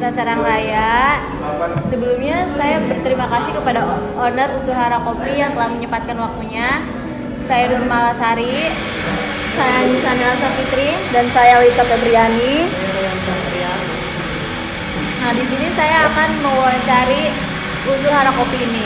Desa Serang Raya. Sebelumnya saya berterima kasih kepada owner Usuhara Kopi yang telah menyempatkan waktunya. Saya Nur Malasari. Saya Anissa Nelsa Fitri dan saya Lisa Febriani. Nah, di sini saya akan mewawancari Usuhara Kopi ini.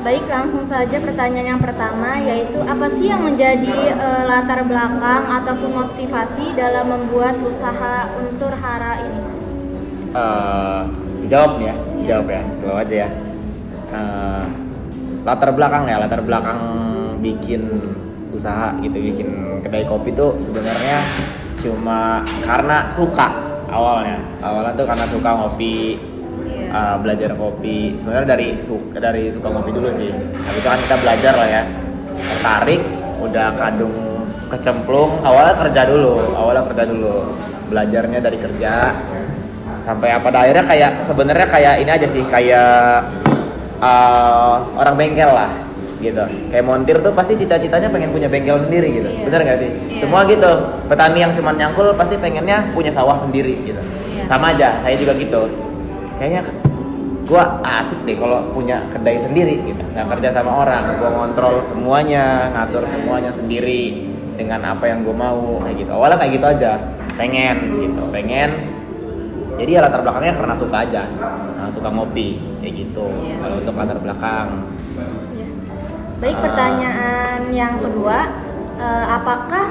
Baik, langsung saja pertanyaan yang pertama, yaitu apa sih yang menjadi latar belakang ataupun motivasi dalam membuat usaha Unsur Hara ini? Dijawab nih ya, dijawab ya, slow aja ya. Latar belakang bikin usaha gitu, bikin kedai kopi tuh sebenarnya cuma karena suka awalnya tuh karena suka ngopi. Belajar kopi sebenarnya dari suka ngopi dulu sih. Habis itu kan kita belajar lah ya, tertarik, udah kadung kecemplung. Awalnya kerja dulu, belajarnya dari kerja sampai pada akhirnya kayak ini aja sih, kayak orang bengkel lah gitu. Kayak montir tuh pasti cita-citanya pengen punya bengkel sendiri gitu. Bener nggak sih? Semua gitu, petani yang cuma nyangkul pasti pengennya punya sawah sendiri gitu. Sama aja, saya juga gitu. Kayaknya gua asik deh kalau punya kedai sendiri gitu, nggak kerja sama orang, gua ngontrol semuanya, ngatur semuanya sendiri dengan apa yang gua mau kayak gitu. Awalnya kayak gitu aja, pengen. Jadi ya latar belakangnya karena suka aja, suka ngopi kayak gitu. Kalau untuk latar belakang. Baik, pertanyaan yang kedua, apakah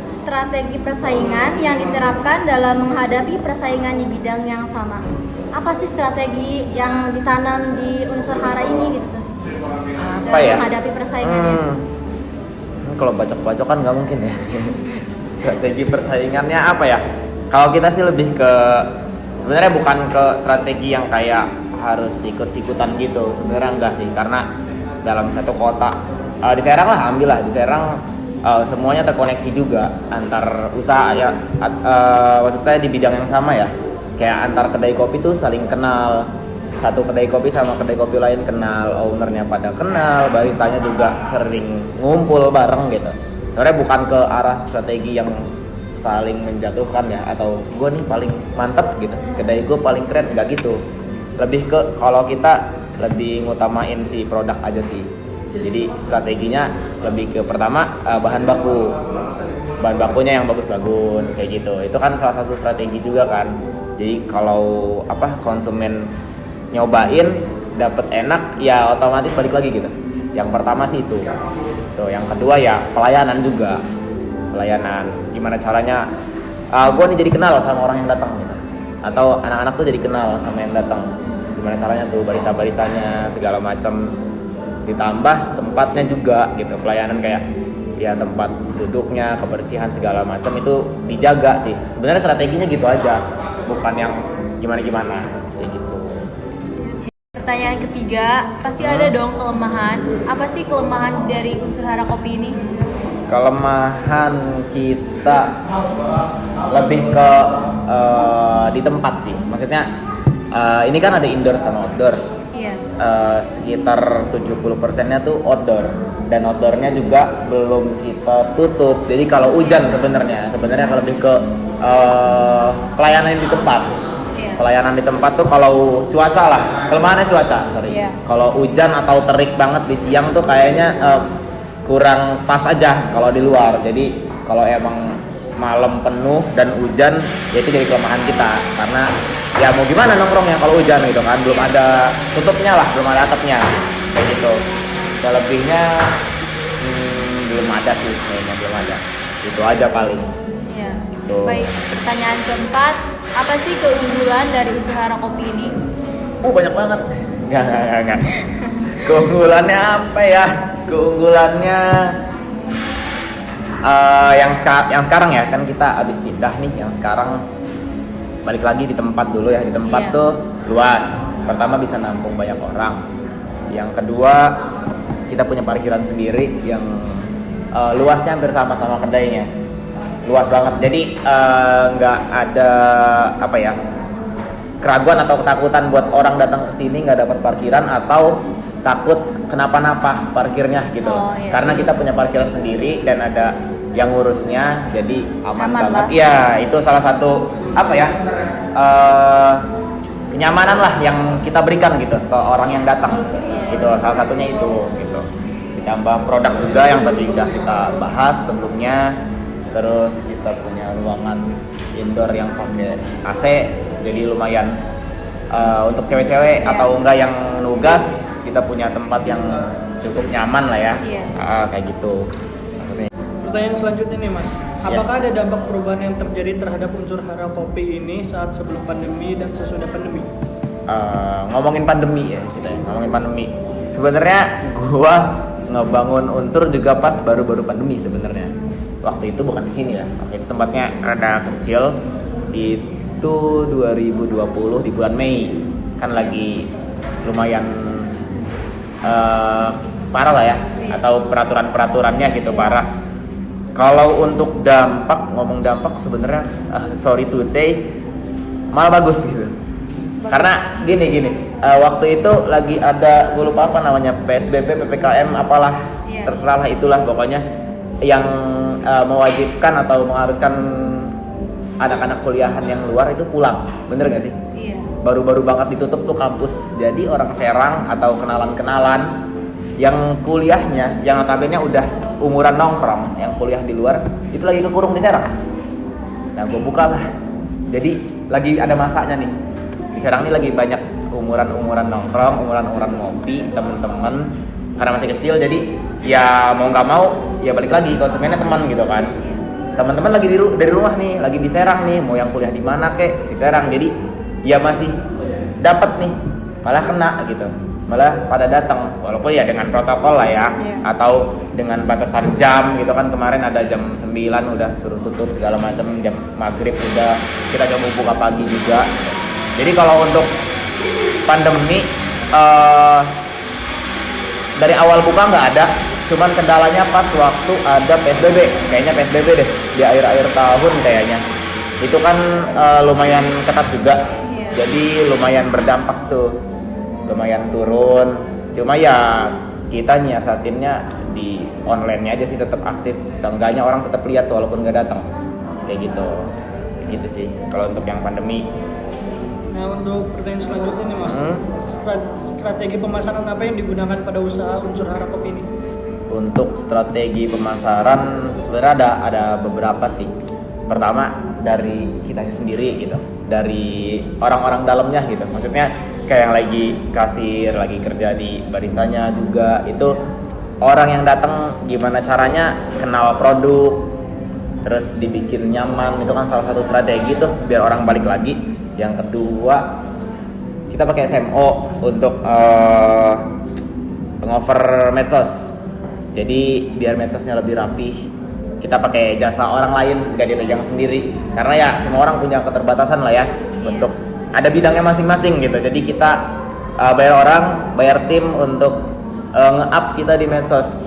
strategi persaingan yang diterapkan dalam menghadapi persaingan di bidang yang sama? Apa sih strategi yang ditanam di Unsur Hara ini gitu? Apa ya? Menghadapi persaingannya. Kalau bacok-bacok kan nggak mungkin ya. Strategi persaingannya apa ya? Kalau kita sih lebih ke sebenarnya bukan ke strategi yang kayak harus ikut-ikutan gitu. Sebenarnya enggak sih, karena dalam satu kota di Serang lah, ambil lah di Serang semuanya terkoneksi juga antar usaha ya. Maksudnya di bidang yang sama ya. Kayak antar kedai kopi tuh saling kenal, satu kedai kopi sama kedai kopi lain kenal, ownernya pada kenal, baristanya juga sering ngumpul bareng gitu. Sebenarnya bukan ke arah strategi yang saling menjatuhkan ya, atau gue nih paling mantep gitu, kedai gue paling keren, nggak gitu. Lebih ke kalau kita lebih ngutamain si produk aja sih. Jadi strateginya lebih ke pertama bahan bakunya yang bagus-bagus kayak gitu. Itu kan salah satu strategi juga kan. Jadi kalau konsumen nyobain dapet enak ya otomatis balik lagi gitu. Yang pertama sih itu. Tuh, yang kedua ya pelayanan juga. Gimana caranya gue nih jadi kenal sama orang yang datang gitu. Atau anak-anak tuh jadi kenal sama yang datang. Gimana caranya tuh barista-baristanya segala macam, ditambah tempatnya juga gitu. Pelayanan kayak ya tempat duduknya, kebersihan segala macam itu dijaga sih. Sebenarnya strateginya gitu aja. Bukan yang gimana-gimana kayak gitu. Pertanyaan ketiga, pasti ada dong kelemahan. Apa sih kelemahan dari Unsur Hara Kopi ini? Kelemahan kita lebih ke di tempat sih. Maksudnya ini kan ada indoor sama outdoor. Iya. Sekitar 70%-nya tuh outdoor, dan outdoornya juga belum kita tutup. Jadi kalau hujan sebenarnya lebih ke pelayanan di tempat. Pelayanan di tempat tuh kalau cuaca lah, kelemahannya cuaca, Kalau hujan atau terik banget di siang tuh kayaknya kurang pas aja kalau di luar. Jadi kalau emang malam penuh dan hujan, ya itu jadi kelemahan kita. Karena ya mau gimana nongkrongnya kalau hujan gitu kan, belum ada tutupnya lah, belum ada atapnya kayak gitu. Selebihnya belum ada sih, kayaknya belum ada. Itu aja paling. Baik, pertanyaan keempat, apa sih keunggulan dari Usuhara Kopi ini? Banyak banget. Enggak. Keunggulannya apa ya? Keunggulannya yang sekarang ya, kan kita habis pindah nih. Yang sekarang balik lagi di tempat dulu ya. Di tempat tuh luas. Pertama bisa nampung banyak orang. Yang kedua kita punya parkiran sendiri yang luasnya hampir sama kedainya. Luas banget, jadi nggak ada keraguan atau ketakutan buat orang datang ke sini nggak dapat parkiran atau takut kenapa-napa parkirnya gitu. Karena kita punya parkiran sendiri dan ada yang ngurusnya, jadi aman banget. Iya, itu salah satu kenyamanan lah yang kita berikan gitu ke orang yang datang gitu, salah satunya itu gitu. Ditambah produk juga yang tadi udah kita bahas sebelumnya, terus kita punya ruangan indoor yang pakai AC, jadi lumayan untuk cewek-cewek atau enggak yang nugas, kita punya tempat yang cukup nyaman lah ya. Kayak gitu. Pertanyaan selanjutnya nih Mas, apakah ada dampak perubahan yang terjadi terhadap unsur hara kopi ini saat sebelum pandemi dan sesudah pandemi? Ngomongin pandemi ya kita ya, ngomongin pandemi. Sebenarnya gua ngebangun unsur juga pas baru-baru pandemi sebenarnya. Waktu itu bukan di sini ya, waktu itu tempatnya rada kecil. Itu 2020 di bulan Mei, kan lagi lumayan parah lah ya, atau peraturannya gitu parah. Kalau untuk dampak, ngomong dampak sebenarnya sorry to say malah bagus gitu. Karena gini, waktu itu lagi ada, gue lupa apa namanya, PSBB, PPKM, apalah, terserah lah itulah pokoknya, yang mewajibkan atau mengharuskan anak-anak kuliahan yang luar itu pulang, bener gak sih? Iya. Baru-baru banget ditutup tuh kampus, jadi orang Serang atau kenalan-kenalan yang kuliahnya, yang notabene udah umuran nongkrong, yang kuliah di luar, itu lagi kekurung di Serang. Nah gue buka lah, jadi lagi ada masanya nih, di Serang ini lagi banyak umuran nongkrong, umuran ngopi, temen-temen, karena masih kecil, jadi ya mau nggak mau ya balik lagi konsumennya teman gitu kan. Teman-teman lagi dari rumah nih, lagi di Serang nih, mau yang kuliah di mana kek, di Serang, jadi ya masih dapat nih, malah kena gitu, malah pada datang, walaupun ya dengan protokol lah ya, atau dengan batasan jam gitu kan. Kemarin ada jam 9 udah suruh tutup segala macam, jam maghrib udah kita coba buka pagi juga. Jadi kalau untuk pandemi dari awal buka nggak ada, cuman kendalanya pas waktu ada PSBB, kayaknya PSBB deh di akhir-akhir tahun kayaknya. Itu kan lumayan ketat juga, jadi lumayan berdampak tuh, lumayan turun. Cuma ya kita nyiasatinnya di online-nya aja sih, tetap aktif. Seenggaknya orang tetap lihat tuh, walaupun nggak datang. Kayak gitu sih kalau untuk yang pandemi. Nah untuk pertanyaan selanjutnya nih Mas, strategi pemasaran apa yang digunakan pada usaha unsur hara kopi ini? Untuk strategi pemasaran sebenarnya ada beberapa sih. Pertama dari kitanya sendiri gitu, dari orang-orang dalamnya gitu. Maksudnya kayak yang lagi kasir, lagi kerja di baristanya juga, itu orang yang datang gimana caranya kenal produk, terus dibikin nyaman, itu kan salah satu strategi tuh biar orang balik lagi. Yang kedua, kita pakai SMO untuk ngover medsos. Jadi biar medsosnya lebih rapih, kita pakai jasa orang lain, nggak dipegang sendiri. Karena ya semua orang punya keterbatasan lah ya, untuk ada bidangnya masing-masing gitu. Jadi kita bayar tim untuk nge-up kita di medsos.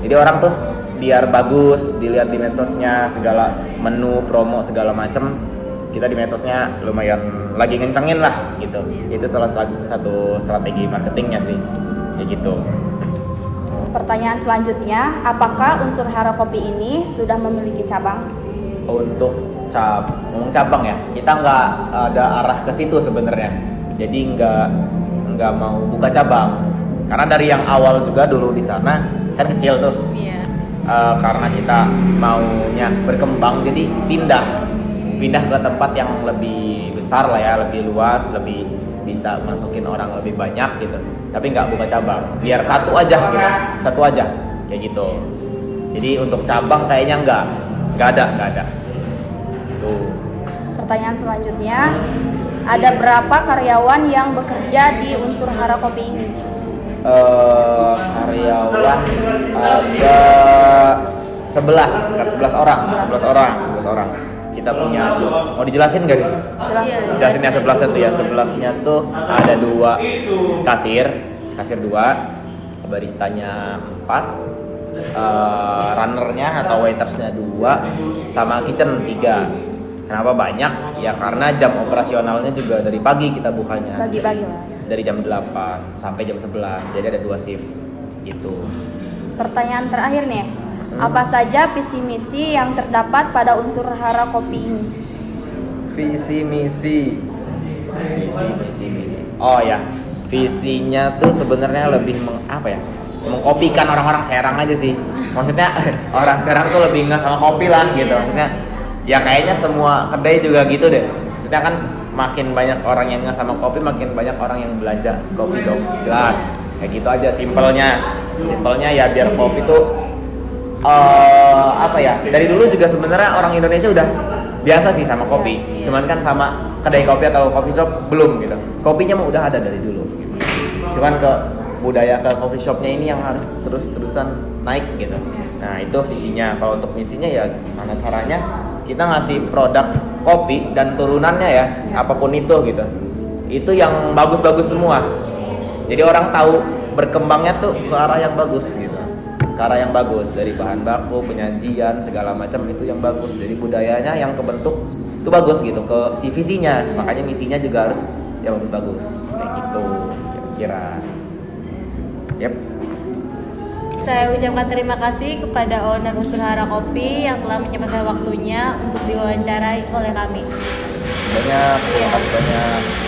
Jadi orang tuh biar bagus dilihat di medsosnya, segala menu, promo segala macem. Kita di medsosnya lumayan lagi ngencengin lah gitu. Itu salah satu strategi marketingnya sih, kayak gitu. Pertanyaan selanjutnya, apakah unsur hara kopi ini sudah memiliki cabang? Untuk ngomong cabang ya, kita nggak ada arah ke situ sebenarnya. Jadi nggak mau buka cabang, karena dari yang awal juga dulu di sana kan kecil tuh. Karena kita maunya berkembang, jadi pindah ke tempat yang lebih besar lah ya, lebih luas, lebih bisa masukin orang lebih banyak gitu. Tapi nggak buka cabang, biar satu aja kayak gitu. Jadi untuk cabang kayaknya nggak ada. Tuh. Pertanyaan selanjutnya, ada berapa karyawan yang bekerja di unsur hara kopi ini? Karyawan ada 11 orang. Kita punya, mau dijelasin gak nih? Jelasin yang 11 itu ya. 11-nya tuh ada 2 kasir 2, baristanya 4, runnernya atau waitersnya 2, sama kitchen 3. Kenapa banyak? Ya karena jam operasionalnya juga dari pagi kita bukanya. Bagi-bagi lah. Dari jam 8 sampai jam 11, jadi ada 2 shift gitu. Pertanyaan terakhir nih, apa saja visi misi yang terdapat pada unsur hara kopi ini? Visi misi. Oh ya, visinya tuh sebenarnya lebih apa ya? Mengkopikan orang-orang Serang aja sih. Maksudnya orang Serang tuh lebih nggak sama kopi lah gitu. Maksudnya ya kayaknya semua kedai juga gitu deh. Maksudnya kan makin banyak orang yang nggak sama kopi, makin banyak orang yang belanja kopi dong. Jelas. Kayak gitu aja simpelnya ya biar kopi tuh apa ya? Dari dulu juga sebenarnya orang Indonesia udah biasa sih sama kopi. Cuman kan sama kedai kopi atau coffee shop belum gitu. Kopinya mah udah ada dari dulu gitu. Cuman ke budaya ke coffee shopnya ini yang harus terus-terusan naik gitu. Nah, itu visinya. Kalau untuk misinya ya gimana caranya kita ngasih produk kopi dan turunannya ya, apapun itu gitu. Itu yang bagus-bagus semua. Jadi orang tahu berkembangnya tuh ke arah yang bagus gitu. Ke arah yang bagus dari bahan baku, penyajian segala macam itu yang bagus. Jadi budayanya yang kebentuk itu bagus gitu ke si visinya. Makanya misinya juga harus ya bagus-bagus kayak gitu kira-kira. Yep. Saya ucapkan terima kasih kepada owner Unsur Hara Kopi yang telah menyempatkan waktunya untuk diwawancarai oleh kami. Banyak.